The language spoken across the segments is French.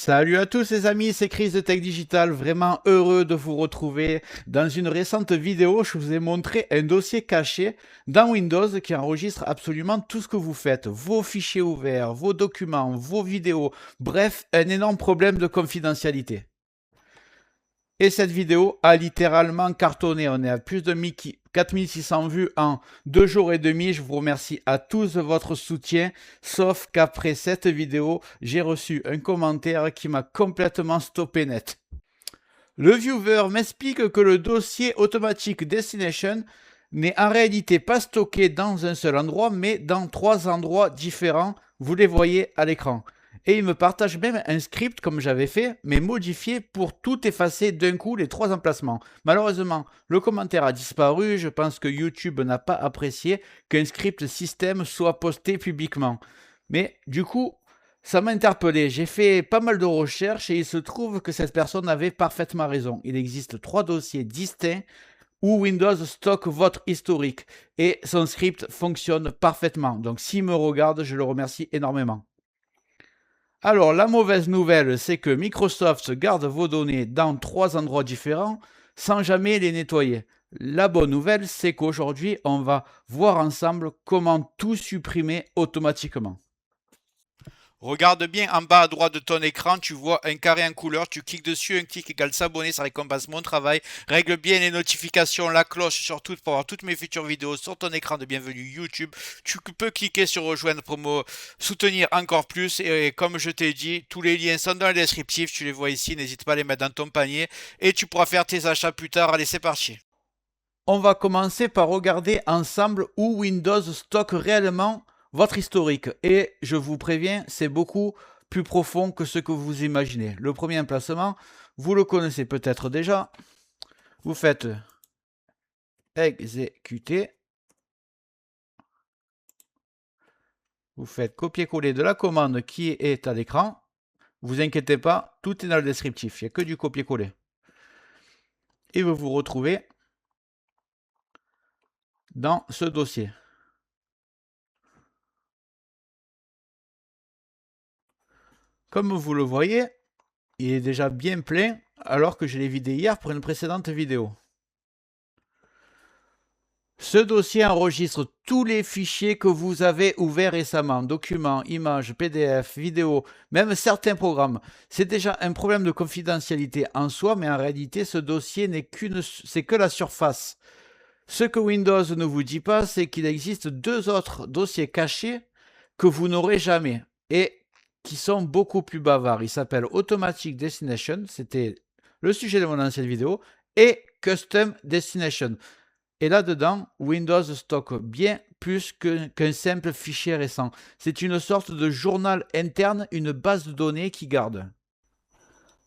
Salut à tous les amis, c'est Chris de Tech Digital, vraiment heureux de vous retrouver. Dans une récente vidéo, je vous ai montré un dossier caché dans Windows qui enregistre absolument tout ce que vous faites, vos fichiers ouverts, vos documents, vos vidéos, bref, un énorme problème de confidentialité. Et cette vidéo a littéralement cartonné, on est à plus de 4600 vues en 2 jours et demi. Je vous remercie à tous de votre soutien, sauf qu'après cette vidéo, j'ai reçu un commentaire qui m'a complètement stoppé net. Le viewer m'explique que le dossier automatique Destination n'est en réalité pas stocké dans un seul endroit, mais dans 3 endroits différents, vous les voyez à l'écran. Et il me partage même un script comme j'avais fait, mais modifié pour tout effacer d'un coup les 3 emplacements. Malheureusement, le commentaire a disparu, je pense que YouTube n'a pas apprécié qu'un script système soit posté publiquement. Mais du coup, ça m'a interpellé. J'ai fait pas mal de recherches et il se trouve que cette personne avait parfaitement raison. Il existe 3 dossiers distincts où Windows stocke votre historique et son script fonctionne parfaitement. Donc s'il me regarde, je le remercie énormément. Alors, la mauvaise nouvelle, c'est que Microsoft garde vos données dans 3 endroits différents sans jamais les nettoyer. La bonne nouvelle, c'est qu'aujourd'hui, on va voir ensemble comment tout supprimer automatiquement. Regarde bien en bas à droite de ton écran, tu vois un carré en couleur, tu cliques dessus, un clic égale s'abonner, ça récompense mon travail. Règle bien les notifications, la cloche surtout pour avoir toutes mes futures vidéos sur ton écran de bienvenue YouTube. Tu peux cliquer sur rejoindre pour me soutenir encore plus et comme je t'ai dit, tous les liens sont dans le descriptif, tu les vois ici, n'hésite pas à les mettre dans ton panier et tu pourras faire tes achats plus tard. Allez, c'est parti. On va commencer par regarder ensemble où Windows stocke réellement votre historique. Et je vous préviens, c'est beaucoup plus profond que ce que vous imaginez. Le premier emplacement, vous le connaissez peut-être déjà. Vous faites exécuter. Vous faites copier-coller de la commande qui est à l'écran. Vous inquiétez pas, tout est dans le descriptif. Il n'y a que du copier-coller. Et vous vous retrouvez dans ce dossier. Comme vous le voyez, il est déjà bien plein alors que je l'ai vidé hier pour une précédente vidéo. Ce dossier enregistre tous les fichiers que vous avez ouverts récemment, documents, images, PDF, vidéos, même certains programmes. C'est déjà un problème de confidentialité en soi, mais en réalité, ce dossier c'est que la surface. Ce que Windows ne vous dit pas, c'est qu'il existe 2 autres dossiers cachés que vous n'aurez jamais et qui sont beaucoup plus bavards. Ils s'appellent Automatic Destination, c'était le sujet de mon ancienne vidéo, et Custom Destination. Et là-dedans, Windows stocke bien plus qu'un simple fichier récent. C'est une sorte de journal interne, une base de données qui garde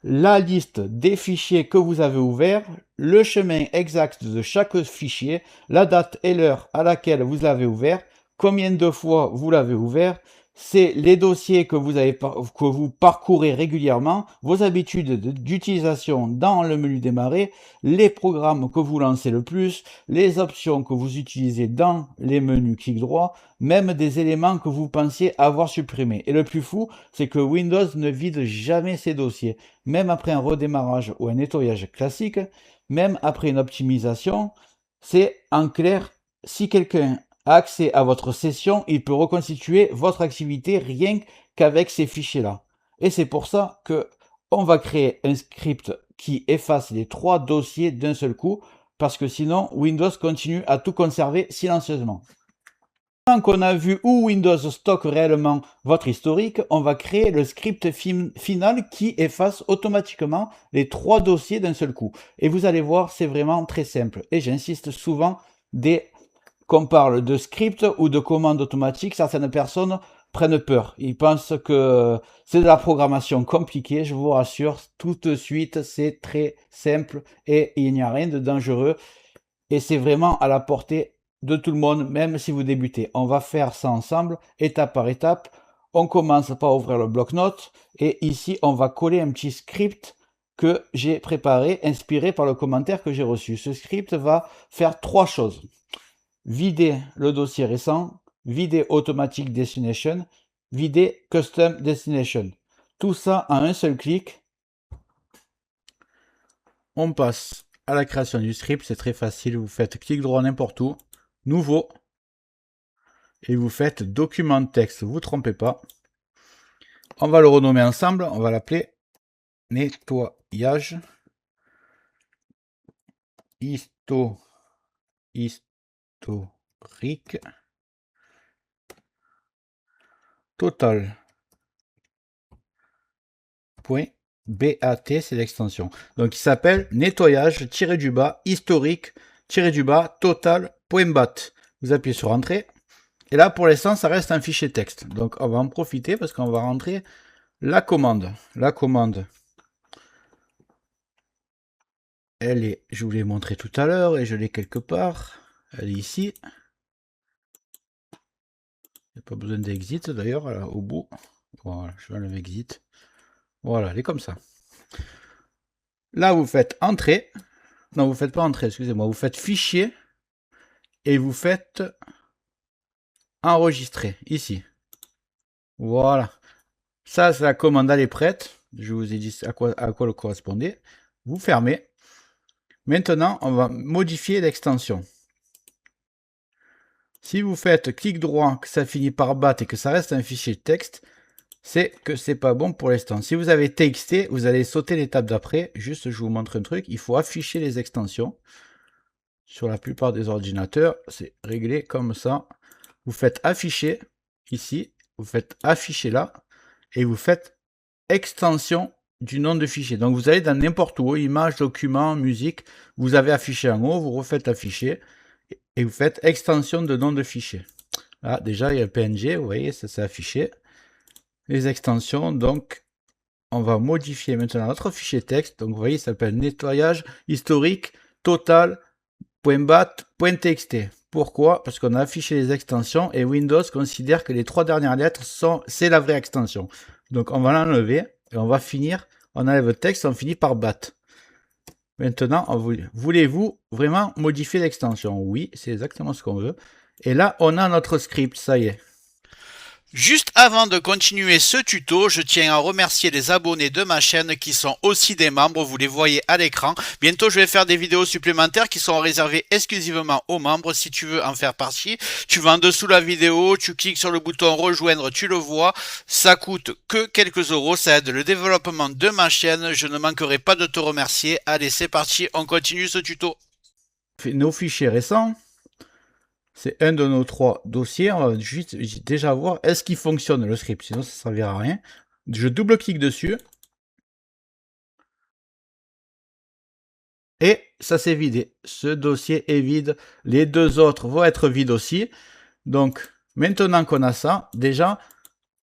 la liste des fichiers que vous avez ouverts, le chemin exact de chaque fichier, la date et l'heure à laquelle vous l'avez ouvert, combien de fois vous l'avez ouvert, c'est les dossiers que vous parcourez régulièrement, vos habitudes d'utilisation dans le menu démarrer, les programmes que vous lancez le plus, les options que vous utilisez dans les menus clic droit, même des éléments que vous pensiez avoir supprimés. Et le plus fou, c'est que Windows ne vide jamais ses dossiers, même après un redémarrage ou un nettoyage classique, même après une optimisation. C'est en clair, si quelqu'un a accès à votre session, il peut reconstituer votre activité rien qu'avec ces fichiers-là. Et c'est pour ça que on va créer un script qui efface les 3 dossiers d'un seul coup, parce que sinon Windows continue à tout conserver silencieusement. Maintenant qu'on a vu où Windows stocke réellement votre historique, on va créer le script final qui efface automatiquement les 3 dossiers d'un seul coup. Et vous allez voir, c'est vraiment très simple. Et j'insiste souvent, dès qu'on parle de script ou de commande automatique, certaines personnes prennent peur. Ils pensent que c'est de la programmation compliquée. Je vous rassure, tout de suite, c'est très simple et il n'y a rien de dangereux. Et c'est vraiment à la portée de tout le monde, même si vous débutez. On va faire ça ensemble, étape par étape. On commence par ouvrir le bloc-notes et ici, on va coller un petit script que j'ai préparé, inspiré par le commentaire que j'ai reçu. Ce script va faire 3 choses. Vider le dossier récent, vider Automatic Destination, vider Custom Destination. tout ça en un seul clic. On passe à la création du script, c'est très facile. Vous faites clic droit n'importe où, nouveau, et vous faites document texte. Vous ne vous trompez pas. On va le renommer ensemble. On va l'appeler nettoyage historique total. .bat, c'est l'extension. Donc il s'appelle nettoyage du bas historique du bas total.bat. Vous appuyez sur entrée. Et là, pour l'instant, ça reste un fichier texte. Donc on va en profiter parce qu'on va rentrer la commande. La commande, elle est, je vous l'ai montré tout à l'heure et je l'ai quelque part. Elle est ici. Il n'y a pas besoin d'exit d'ailleurs, au bout. Voilà, je vais enlever exit. Voilà, elle est comme ça. Là, vous faites entrée. Non, vous ne faites pas entrée, excusez-moi. Vous faites fichier et vous faites enregistrer ici. Voilà. Ça, c'est la commande, elle est prête. Je vous ai dit à quoi elle correspondait. Vous fermez. Maintenant, on va modifier l'extension. Si vous faites clic droit, que ça finit par bat et que ça reste un fichier texte, c'est que c'est pas bon pour l'instant. Si vous avez TXT, vous allez sauter l'étape d'après. Juste, je vous montre un truc. Il faut afficher les extensions. Sur la plupart des ordinateurs, c'est réglé comme ça. Vous faites afficher ici. Vous faites afficher là. Et vous faites extension du nom de fichier. Donc vous allez dans n'importe où, image, document, musique, vous avez affiché en haut, vous refaites afficher et vous faites extension de nom de fichier. Là déjà il y a le PNG, vous voyez, ça s'est affiché. Les extensions, donc on va modifier maintenant notre fichier texte. Donc vous voyez, ça s'appelle nettoyage historique total.bat.txt. Pourquoi? Parce qu'on a affiché les extensions et Windows considère que les 3 dernières lettres c'est la vraie extension. Donc on va l'enlever et on va finir, on enlève le texte, on finit par bat. Maintenant, voulez-vous vraiment modifier l'extension? Oui, c'est exactement ce qu'on veut. Et là, on a notre script, ça y est. Juste avant de continuer ce tuto, je tiens à remercier les abonnés de ma chaîne qui sont aussi des membres, vous les voyez à l'écran. Bientôt, je vais faire des vidéos supplémentaires qui sont réservées exclusivement aux membres. Si tu veux en faire partie, tu vas en dessous de la vidéo, tu cliques sur le bouton rejoindre, tu le vois. Ça coûte que quelques euros, ça aide le développement de ma chaîne. Je ne manquerai pas de te remercier. Allez, c'est parti, on continue ce tuto. Nos fichiers récents. C'est un de nos 3 dossiers. On va juste déjà voir est-ce qu'il fonctionne le script. Sinon, ça ne servira à rien. Je double-clique dessus. Et ça s'est vidé. Ce dossier est vide. Les 2 autres vont être vides aussi. Donc, maintenant qu'on a ça, déjà,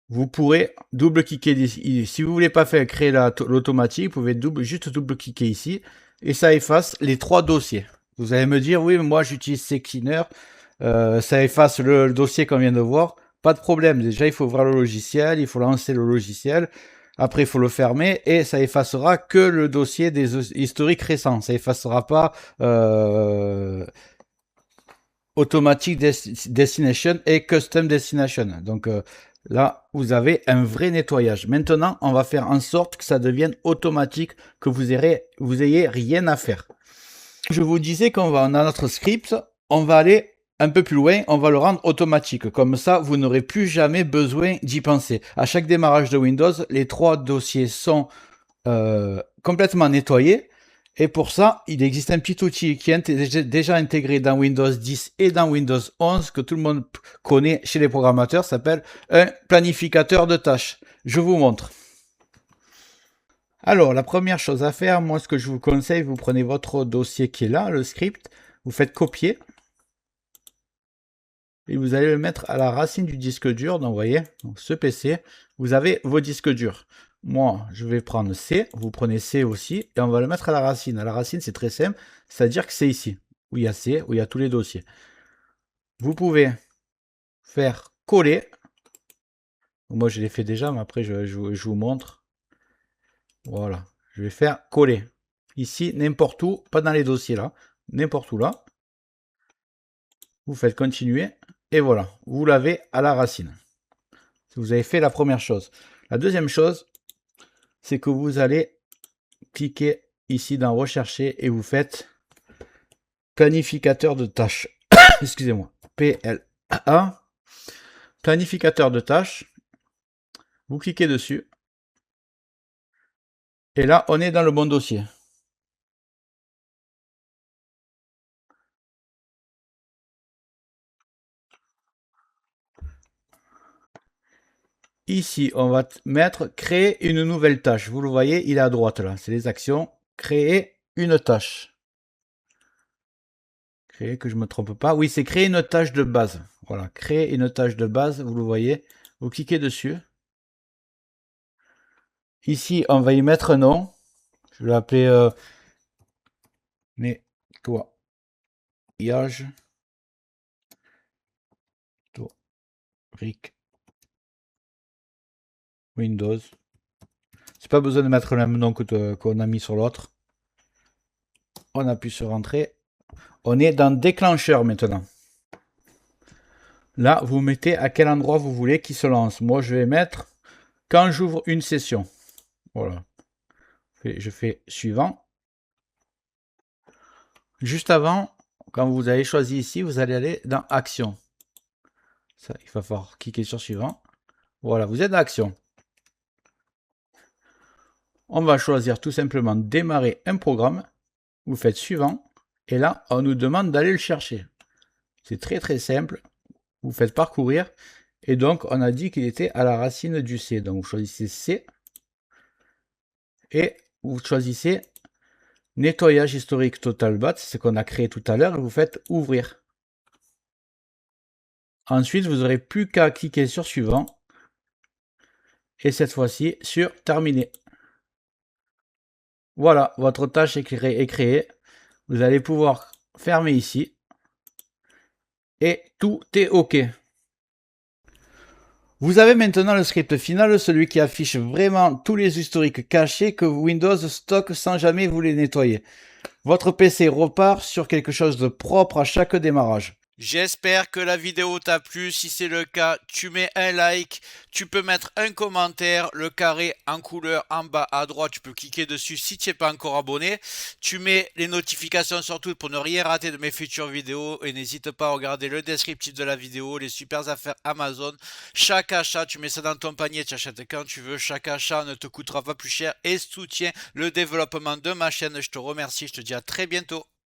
vous pourrez double-cliquer ici. Si vous ne voulez pas faire créer l'automatique, vous pouvez juste double-cliquer ici. Et ça efface les 3 dossiers. Vous allez me dire, oui, mais moi j'utilise CCleaner. Ça efface le dossier qu'on vient de voir. Pas de problème. Déjà, il faut ouvrir le logiciel, il faut lancer le logiciel. Après, il faut le fermer et ça effacera que le dossier des historiques récents. Ça effacera pas Automatic Destination et Custom Destination. Donc là, vous avez un vrai nettoyage. Maintenant, on va faire en sorte que ça devienne automatique, que vous ayez rien à faire. Je vous disais qu'on va dans notre script, on va aller un peu plus loin, on va le rendre automatique. Comme ça, vous n'aurez plus jamais besoin d'y penser. À chaque démarrage de Windows, les 3 dossiers sont complètement nettoyés. Et pour ça, il existe un petit outil qui est déjà intégré dans Windows 10 et dans Windows 11 que tout le monde connaît chez les programmateurs, s'appelle un planificateur de tâches. Je vous montre. Alors, la première chose à faire, moi, ce que je vous conseille, vous prenez votre dossier qui est là, le script, vous faites copier, et vous allez le mettre à la racine du disque dur. Donc, vous voyez, donc, ce PC, vous avez vos disques durs. Moi, je vais prendre C, vous prenez C aussi, et on va le mettre à la racine. À la racine, c'est très simple, c'est-à-dire que c'est ici, où il y a C, où il y a tous les dossiers. Vous pouvez faire coller. Moi, je l'ai fait déjà, mais après, je vous montre. Voilà, je vais faire coller. Ici, n'importe où, pas dans les dossiers là, n'importe où là. Vous faites continuer, et voilà, vous l'avez à la racine. Vous avez fait la première chose. La deuxième chose, c'est que vous allez cliquer ici dans rechercher et vous faites planificateur de tâches. Excusez-moi. PLA. Planificateur de tâches. Vous cliquez dessus. Et là, on est dans le bon dossier. Ici, on va mettre créer une nouvelle tâche. Vous le voyez, il est à droite là. C'est les actions. Créer une tâche. Créer, que je ne me trompe pas. Oui, c'est créer une tâche de base. Voilà, créer une tâche de base. Vous le voyez. Vous cliquez dessus. Ici, on va y mettre un nom. Je vais l'appeler nettoyage historique Windows. C'est pas besoin de mettre le même nom qu'on a mis sur l'autre. On appuie sur Entrée. On est dans déclencheur maintenant. Là, vous mettez à quel endroit vous voulez qu'il se lance. Moi, je vais mettre quand j'ouvre une session. Voilà. Je fais suivant. Juste avant, quand vous avez choisi ici, vous allez aller dans Action. Ça, il va falloir cliquer sur suivant. Voilà, vous êtes dans Action. On va choisir tout simplement démarrer un programme. Vous faites suivant. Et là, on nous demande d'aller le chercher. C'est très très simple. Vous faites parcourir. Et donc, on a dit qu'il était à la racine du C. Donc, vous choisissez C. Et vous choisissez nettoyage historique total bat. C'est ce qu'on a créé tout à l'heure. Et vous faites ouvrir. Ensuite, vous n'aurez plus qu'à cliquer sur suivant. Et cette fois-ci, sur terminer. Voilà, votre tâche est créée. Vous allez pouvoir fermer ici. Et tout est OK. Vous avez maintenant le script final, celui qui affiche vraiment tous les historiques cachés que Windows stocke sans jamais vous les nettoyer. Votre PC repart sur quelque chose de propre à chaque démarrage. J'espère que la vidéo t'a plu. Si c'est le cas, tu mets un like, tu peux mettre un commentaire, le carré en couleur en bas à droite, tu peux cliquer dessus si tu n'es pas encore abonné. Tu mets les notifications surtout pour ne rien rater de mes futures vidéos et n'hésite pas à regarder le descriptif de la vidéo, les super affaires Amazon. Chaque achat, tu mets ça dans ton panier, tu achètes quand tu veux. Chaque achat ne te coûtera pas plus cher et soutient le développement de ma chaîne. Je te remercie, je te dis à très bientôt.